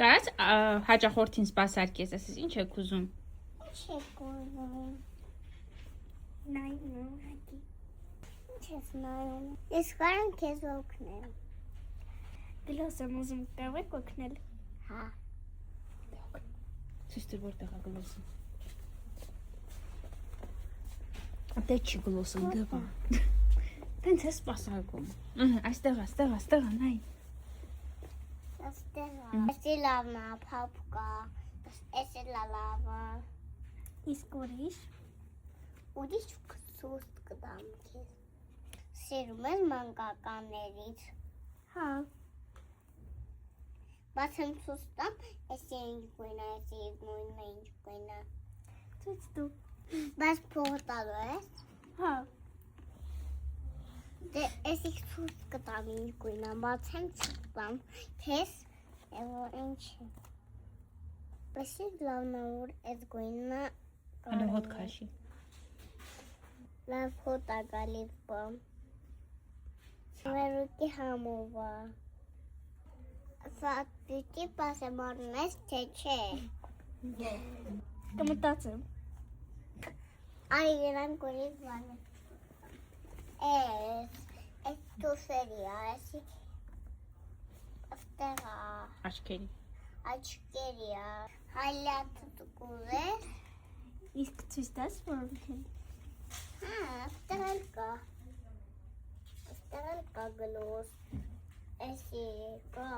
Կարաս հաճախորդին սպասարկես, ասես ինչ եք ուզում։ Ինչ եք ուզում։ Նայում ակի։ Ինչ ես նայում։ Ես կարամ քեզ օգնեմ։ Գլոս եմ ուզում, կարող եք օգնել։ Հա։ Ցույց տուր որտեղ է գլոսը։ Դե չի գլոսը, դեպա։ Տենց է սպասարկում։ Այստեղ, նայ։ Այստեղ։ Էսի լավն է, փափկա։ Էսի լավը։ Իսկ ուրիշ ցույց կտամ քեզ։ Սիրում ես մանկականներից։ Հա։ Բայց եմ ցույց տամ, էսի ինչ գույն է, էսի նույնն է ինչ գույն է։ Ցույց տու։ Բայց փող տալու ես։ Հա։ Դե էսի ցույց կտամ ինչ գույն է, բայց եմ ցույց տամ քեզ, ինչ է։ Էսի լավն է, որ էս գույնն է։ Ալո հոտ քաշի։ Լավ հոտ է գալիս բամ։ Վերուկի համով է։ Սա պիտի պասեմարում ես, թե չէ։ Կմտածեմ։ Արի երան կորից բանը։ Էս տուսերի է, էսի աստեղ է։ Աչկերի է։ Հայլյատը կուզես։ Իսկ ցույց տաս որում են։ Հա, աստեղ էլ կա։ Աստեղ էլ կա գլոս։ Էսի կա։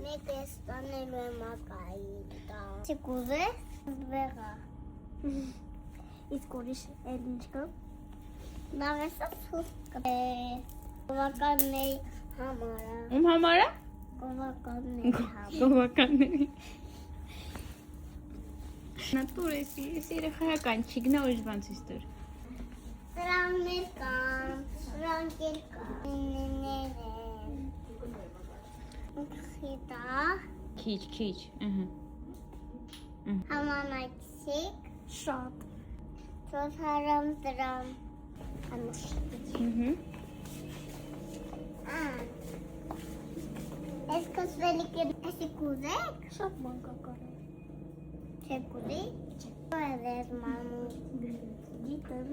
Մեկ ես տանելու եմ ակայի տա։ Չի կուզես, վեղա։ Իսկ ուրիշ էլ ինչ կա։ Նավ եսա ցույց կա։ Գովականների համարը։ Ում համարը։ Գովականների համար։ Գովականների։ Նատուր էսի երեխայական չի գնա ուրիշ բան ցույց տուր։ Սրաններ կան, սրանք էլ կան։ Խիտա։ Քիչ, Համանակցիկ։ Շատ։ 400 դրամ։ Ես կսվելիք եմ, էսի կուզեք։ Շատ մանկական է։ Չէ կուզի։ Չէ։ Ես մամու։ Գիտեմ։